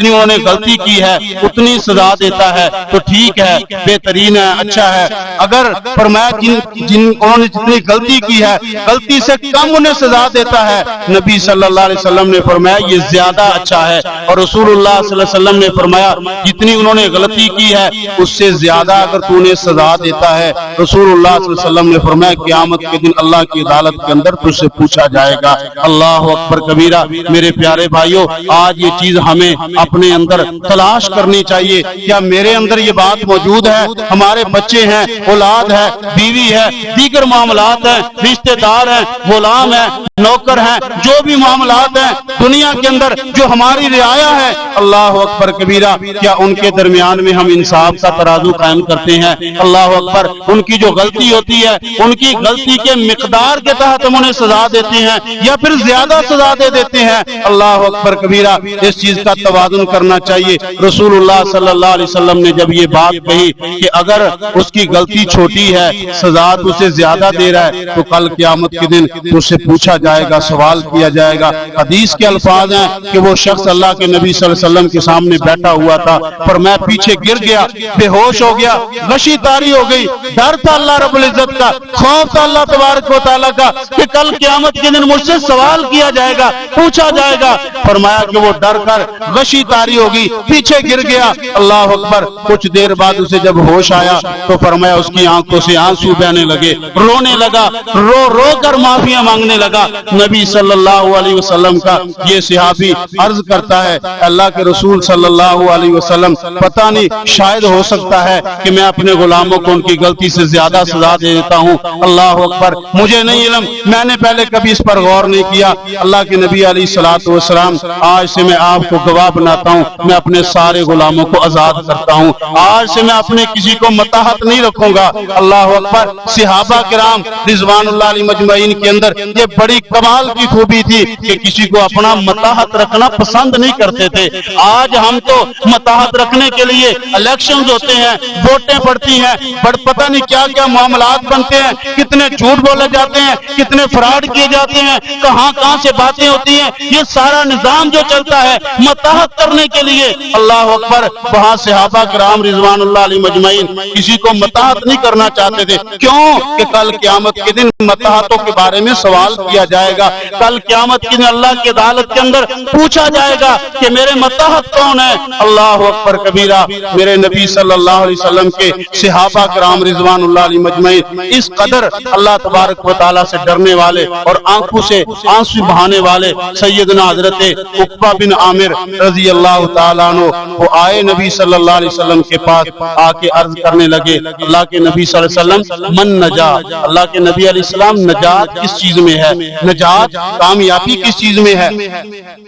[SPEAKER 1] انہوں نے غلطی کی ہے اتنی سزا دیتا ہے تو ٹھیک ہے، بہترین ہے، اچھا ہے۔ اگر فرمایا انہوں نے جتنی غلطی کی ہے غلطی سے کم انہیں سزا دیتا ہے، نبی صلی اللہ علیہ وسلم نے فرمایا یہ زیادہ اچھا ہے۔ اور رسول اللہ صلی اللہ علیہ وسلم نے فرمایا جتنی انہوں نے غلطی کی ہے اس سے زیادہ اگر تو انہیں سزا دیتا ہے، رسول اللہ صلی اللہ علیہ وسلم نے فرمایا قیامت کے دن اللہ کی عدالت کے اندر تجھ سے پوچھا جائے گا۔ اللہ اکبر کبیرہ۔ میرے پیارے بھائیوں، آج یہ چیز ہمیں اپنے اندر تلاش کرنی چاہیے، کیا میرے اندر یہ بات موجود ہے؟ ہمارے بچے ہیں، اولاد ہے، بیوی ہے، دیگر معاملات ہیں، رشتہ دار ہیں، غلام ہیں، نوکر ہیں، جو بھی معاملات ہیں دنیا کے اندر جو ہماری رعایا ہے، اللہ اکبر کبیرہ، کیا ان کے درمیان میں ہم انصاف کا ترازو قائم کرتے ہیں؟ اللہ اکبر۔ ان کی جو غلطی ہوتی ہے ان کی غلطی کے مقدار کے تحت ہم انہیں سزا دیتے ہیں یا پھر زیادہ سزا دے دیتے ہیں؟ اللہ اکبر کبیرہ۔ اس چیز کا توازن کرنا چاہیے۔ رسول اللہ صلی اللہ علیہ وسلم نے جب یہ بات کہی کہ اگر اس کی غلطی چھوٹی ہے سزا تو اسے زیادہ دے رہا ہے تو کل قیامت کے دن اس سے پوچھا جائے گا، سوال کیا جائے گا۔ حدیث کے الفاظ ہیں کہ وہ شخص اللہ کے نبی صلی اللہ علیہ وسلم کے سامنے بیٹھا ہوا تھا، پر میں پیچھے گر گیا، بے ہوش ہو گیا، غشی طاری ہو گئی۔ ڈر تھا اللہ رب العزت کا، خوف تھا اللہ تبارک و تعالیٰ کا کہ کل قیامت کے دن مجھ سے سوال کیا جائے گا، پوچھا جائے گا۔ فرمایا کہ وہ ڈر کر غشی طاری ہوگی، پیچھے گر گیا۔ اللہ اکبر۔ کچھ دیر بعد اسے جب ہوش آیا تو فرمایا فرمایا اس کی آنکھوں سے آنسو بہنے لگے، رونے لگا، رو رو کر معافیاں مانگنے لگا۔ نبی صلی اللہ علیہ وسلم کا یہ صحابی عرض کرتا ہے اللہ کے رسول صلی اللہ علیہ وسلم پتہ نہیں شاید ہو سکتا ہے کہ میں اپنے غلاموں کو ان کی غلطی سے زیادہ سزا دے دیتا ہوں، اللہ اکبر، مجھے نہیں علم، میں نے پہلے کبھی اس پر غور نہیں کیا۔ اللہ کے نبی علیہ الصلوۃ والسلام آج سے میں آپ کو گواہ بناتا ہوں، میں اپنے سارے غلاموں کو آزاد کرتا ہوں، آج سے میں اپنے کسی کو متاحت نہیں رکھوں گا، اللہ اکبر۔ صحابہ کرام رضوان اللہ علیہ مجمعین کے اندر یہ بڑی کمال کی خوبی تھی کہ کسی کو اپنا متاحت رکھنا پسند نہیں کرتے تھے۔ آج ہم تو متاحت رکھنے کے لیے الیکشنز ہوتے ہیں، ووٹیں پڑتی ہیں، بڑا پتہ نہیں کیا کیا معاملات بنتے ہیں، کتنے جھوٹ بولے جاتے ہیں، کتنے فراڈ کیے جاتے ہیں، کہاں کہاں سے باتیں ہوتی ہیں، یہ سارا نظام جو چلتا ہے متاحت کرنے کے لیے، اللہ اکبر۔ وہاں صحابہ کرام رضوان اللہ علیہ مجمعین کسی کو متاحت نہیں کرنا چاہتے تھے، کیوں کہ کل قیامت کے دن متاحتوں کے بارے میں سوال کیا جائے گا، کل قیامت کے دن اللہ کی عدالت کے اندر پوچھا جائے گا کہ میرے متاحت کون ہے، اللہ اکبر کبیرہ۔ میرے نبی صلی اللہ علیہ وسلم کے صحابہ کرام رضوان اللہ علیہ مجمعین اس قدر اللہ تبارک و تعالیٰ سے ڈرنے والے اور آنکھوں سے آنسو بہانے والے سیدنا حضرت عقبہ بن عامر رضی اللہ تعالیٰ عنہ، وہ آئے نبی صلی اللہ علیہ وسلم کے پاس، آ کے عرض کرنے لگے اللہ کے نبی صلی اللہ علیہ وسلم من نجات، اللہ کے نبی علیہ السلام نجات کس چیز میں ہے، نجات کامیابی کس چیز میں ہے؟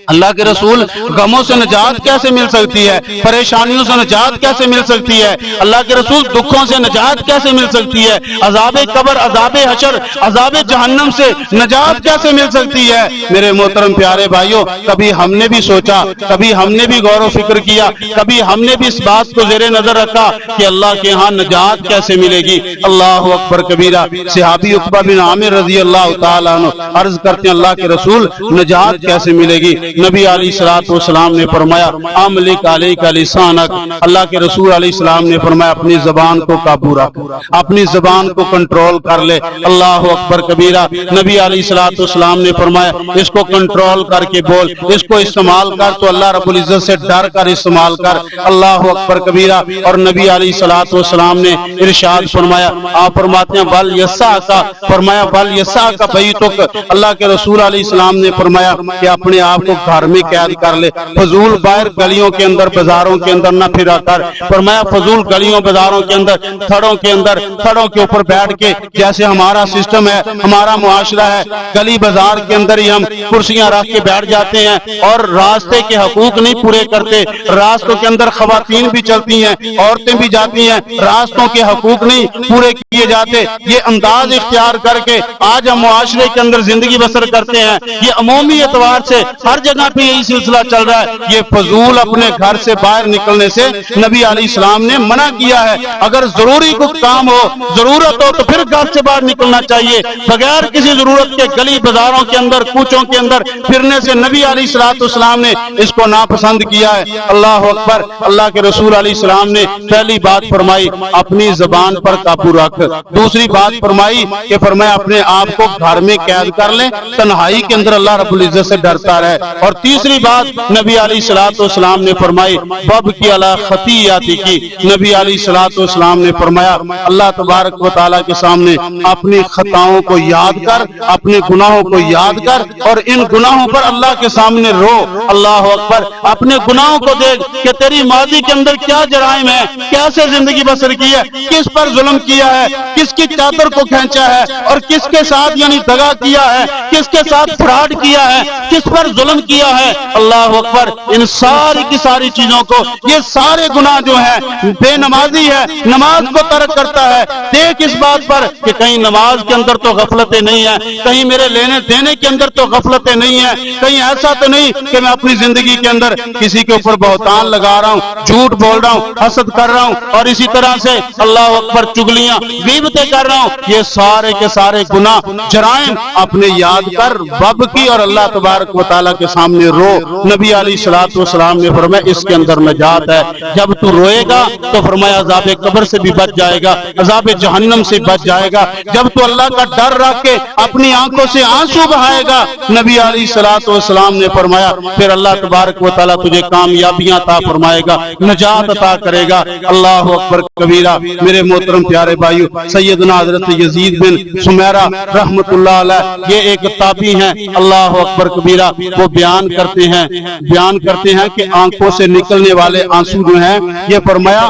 [SPEAKER 1] اللہ کے رسول غموں سے نجات کیسے مل سکتی ہے، پریشانیوں سے نجات کیسے مل سکتی ہے، اللہ کے رسول دکھوں سے نجات کیسے مل سکتی ہے، عذاب قبر، عذاب حشر، عذاب جہنم سے نجات کیسے مل سکتی ہے؟ میرے محترم پیارے بھائیوں، کبھی ہم نے بھی سوچا، کبھی ہم نے بھی غور و فکر کیا، کبھی ہم نے بھی اس بات کو زیر نظر رکھا کہ اللہ کے ہاں نجات کیسے ملے گی؟ اللہ اکبر کبیرہ۔ صحابی عقبہ بن عامر رضی اللہ تعالیٰ عنہ عرض کرتے ہیں اللہ کے رسول نجات کیسے ملے گی؟ نبی علیہ الصلوۃ والسلام نے فرمایا املک علیک لسانک، اللہ کے رسول علیہ السلام نے فرمایا اپنی زبان کو قابو رکھ، اپنی زبان کو کنٹرول کر لے، اللہ اکبر کبیرہ۔ نبی علیہ الصلوۃ والسلام نے فرمایا اس کو کنٹرول کر کے بول، اس کو استعمال کر تو اللہ رب العزت سے ڈر کر استعمال کر، اللہ اکبر کبیرہ۔ اور نبی علیہ الصلوۃ والسلام نے ارشاد فرمایا، آپ فرماتے ہیں بل یسعک، فرمایا بل یسعک بیتک، اللہ کے رسول علیہ السلام نے فرمایا کہ اپنے آپ کو گھر میں قید کر لے، فضول باہر گلیوں کے اندر بازاروں کے اندر نہ پھرا کر، فرمایا فضول گلیوں بازاروں کے اندر تھڑوں کے اندر تھڑوں کے اوپر بیٹھ کے، جیسے ہمارا سسٹم ہے، ہمارا معاشرہ ہے، گلی بازار کے اندر ہی ہم کرسیاں رکھ کے بیٹھ جاتے ہیں اور راستے کے حقوق نہیں پورے کرتے، راستوں کے اندر خواتین بھی چلتی ہیں، عورتیں بھی جاتی ہیں، راستوں کے حقوق نہیں پورے کیے جاتے، یہ انداز اختیار کر کے آج ہم معاشرے کے اندر زندگی بسر کرتے ہیں، یہ عمومی اعتبار سے ہر جگہ پہ یہی سلسلہ چل رہا ہے۔ یہ فضول اپنے گھر سے باہر نکلنے سے نبی علیہ السلام نے منع کیا ہے، اگر ضروری کوئی کام ہو، ضرورت ہو تو پھر گھر سے باہر نکلنا چاہیے، بغیر کسی ضرورت کے گلی بازاروں کے اندر کوچوں کے اندر پھرنے سے نبی علیہ السلام نے اس کو ناپسند کیا ہے، اللہ اکبر۔ اللہ کے رسول علیہ السلام نے پہلی بات فرمائی اپنی زبان پر قابو رکھ، دوسری بات فرمائی کہ فرمایا اپنے آپ کو گھر میں قید کر لے، تنہائی کے اندر اللہ رب العزت سے ڈرتا رہے، اور تیسری بات نبی علیہ السلام نے فرمائی بب کی علی خطیاتی کی، نبی علیہ السلام نے فرمایا اللہ تبارک و تعالیٰ کے سامنے اپنی خطاؤں کو یاد کر، اپنے گناہوں کو یاد کر، اور ان گناہوں پر اللہ کے سامنے رو، اللہ اکبر۔ اپنے گناہوں کو دیکھ کہ تیری ماضی کے اندر کیا جرائم ہے، کیسے زندگی بسر کی ہے، کس پر ظلم کیا ہے، کس کی چادر کو کھینچا ہے اور کس کے ساتھ یعنی دغا کیا ہے، کس کے ساتھ فراڈ کیا ہے، کس پر ظلم کیا ہے، اللہ اکبر۔ ان ساری کی ساری چیزوں کو، یہ سارے گناہ جو ہیں، بے نمازی ہے، نماز کو ترک کرتا ہے، دیکھ اس بات پر کہ کہیں نماز کے اندر تو غفلتیں نہیں ہیں، کہیں میرے لینے دینے کے اندر تو غفلتیں نہیں ہیں، کہیں ایسا تو نہیں کہ میں اپنی زندگی کے اندر کسی کے اوپر بہتان لگا رہا ہوں، جھوٹ بول رہا ہوں، حسد کر رہا ہوں، اور اسی طرح سے اللہ اکبر چگلیاں غیبتیں کر رہا ہوں، یہ سارے کے سارے گناہ جرائم اپنے یاد کر رب کی اور اللہ تبارک و تعالیٰ کے سامنے رو۔ نبی علیہ الصلوۃ والسلام نے فرمایا اس کے اندر نجات ہے، جب تو روئے گا تو فرمایا عذاب قبر سے بھی بچ جائے گا، عذاب جہنم سے بچ جائے گا، جب تو اللہ کا ڈر رکھ کے اپنی آنکھوں سے آنسو بہائے گا، نبی علیہ الصلوۃ والسلام نے فرمایا پھر اللہ تبارک و تعالیٰ تجھے کامیابیاں عطا فرمائے گا، نجات عطا کرے گا، اللہ اکبر کبیرہ۔
[SPEAKER 2] میرے محترم پیارے بھائیو، سیدنا حضرت یزید بن سمیرہ رحمت اللہ علیہ یہ ایک تابعی ہیں، اللہ اکبر کبیرہ، وہ بیان کرتے ہیں کہ آنکھوں سے نکلنے والے آنسو جو ہیں، یہ فرمایا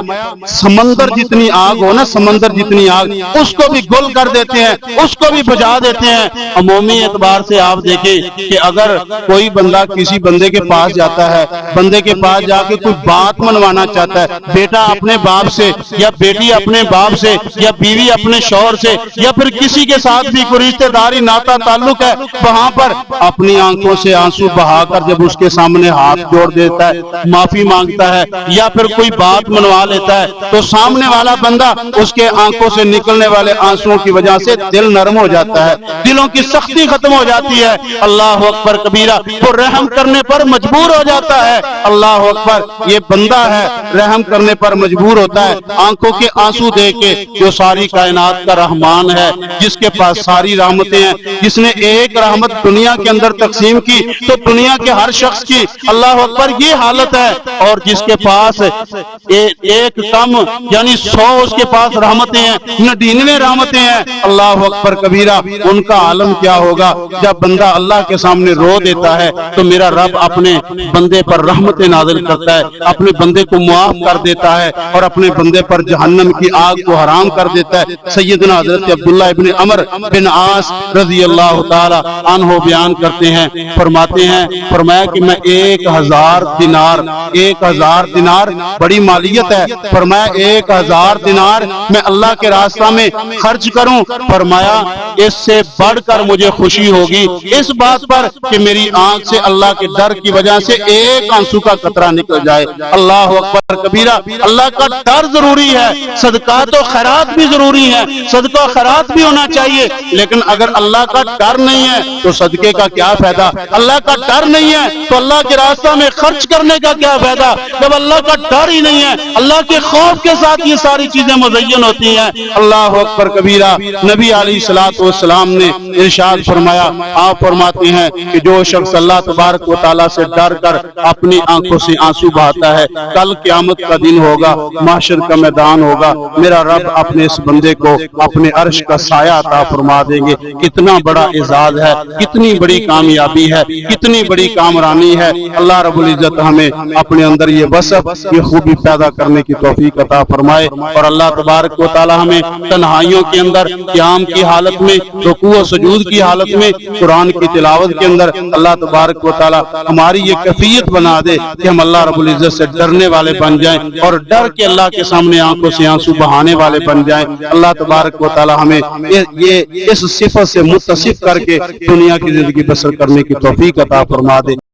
[SPEAKER 2] سمندر جتنی آگ ہو نا، سمندر جتنی آگ اس کو بھی گل کر دیتے ہیں، اس کو بھی بجھا دیتے ہیں۔ عمومی اعتبار سے آپ دیکھیں کہ اگر کوئی بندہ کسی بندے کے پاس جاتا ہے، بندے کے پاس جا کے کوئی بات منوانا چاہتا ہے، بیٹا اپنے باپ سے یا بیٹی اپنے باپ سے یا بیوی اپنے شوہر سے یا پھر کسی کے ساتھ بھی کوئی رشتہ داری ناتا تعلق ہے، وہاں پر اپنی آنکھوں سے آنسو بہا کر جب اس کے سامنے ہاتھ جوڑ دیتا ہے، معافی مانگتا ہے یا پھر کوئی بات منوا لیتا ہے، تو سامنے والا بندہ اس کے آنکھوں سے نکلنے والے آنسوؤں کی وجہ سے دل نرم ہو جاتا ہے، دلوں کی سختی ختم ہو جاتی ہے، اللہ اکبر کبیرہ، وہ رحم کرنے پر مجبور ہو جاتا ہے، اللہ اکبر، یہ بندہ ہے رحم کرنے پر مجبور ہوتا ہے، آنکھوں کے آنسو دے کے، جو ساری کائنات کا رحمان ہے، جس کے پاس ساری رحمتیں ہیں، جس نے ایک رحمت دنیا کے اندر تقسیم کی تو دنیا کے ہر شخص کی، اللہ اکبر، یہ حالت ہے، اور جس کے پاس ایک کم یعنی 100 اس کے پاس رحمتیں ہیں، 99 رحمتیں ہیں، اللہ اکبر کبیرہ، ان کا عالم کیا ہوگا جب بندہ اللہ کے سامنے رو دیتا ہے تو میرا رب اپنے بندے پر رحمتیں نازل کرتا ہے، اپنے بندے کو معاف کر دیتا ہے اور اپنے بندے پر جہنم کی آگ کو حرام کر دیتا ہے۔ سیدنا حضرت عبداللہ ابن عمر بن عاص رضی اللہ تعالی عنہ بیان کرتے ہیں، فرمایا کہ میں 1000 دینار بڑی مالیت ہے، فرمایا 1000 دینار میں اللہ کے راستہ میں خرچ کروں، فرمایا اس سے بڑھ کر مجھے خوشی ہوگی اس بات پر کہ میری آنکھ سے اللہ کے ڈر کی وجہ سے ایک آنسو کا قطرہ نکل جائے۔ اللہ اکبر کبیرہ، اللہ کا ڈر ضروری ہے، صدقات و خیرات بھی ضروری ہے، صدقہ و خیرات بھی ہونا چاہیے، لیکن اگر اللہ کا ڈر نہیں ہے تو صدقے کا کیا فائدہ؟ اللہ کا ڈر نہیں ہے تو اللہ کے راستہ میں خرچ کرنے کا کیا فائدہ؟ جب اللہ کا ڈر ہی نہیں ہے، اللہ کے خوف کے ساتھ یہ ساری چیزیں مزین ہوتی ہیں۔ اللہ اکبر کبیرہ، نبی علیہ الصلوۃ والسلام نے ارشاد فرمایا، آپ فرماتے ہیں کہ جو شخص اللہ تبارک و تعالیٰ سے ڈر کر اپنی آنکھوں سے آنسو بہاتا ہے، کل قیامت کا دن ہوگا، محشر کا میدان ہوگا، میرا رب اپنے اس بندے کو اپنے عرش کا سایہ عطا فرما دیں گے۔ کتنا بڑا اعزاز ہے، کتنی بڑی کامیابی ہے، کتنی بڑی کامرانی ہے۔ اللہ رب العزت ہمیں اپنے اندر یہ وصف، یہ خوبی پیدا کرنے کی توفیق عطا فرمائے، اور اللہ تبارک و تعالی ہمیں تنہائیوں کے اندر، قیام کی حالت میں، رکوع و سجود کی حالت میں، قرآن کی تلاوت کے اندر اللہ تبارک و تعالی ہماری یہ کیفیت بنا دے کہ ہم اللہ رب العزت سے ڈرنے والے بن جائیں اور ڈر کے اللہ کے سامنے آنکھوں سے آنسو بہانے والے بن جائیں۔ اللہ تبارک و تعالی ہمیں یہ اس صفت سے متصف کر کے دنیا کی زندگی بسر کرنے کی توفیق عطا فرما دے۔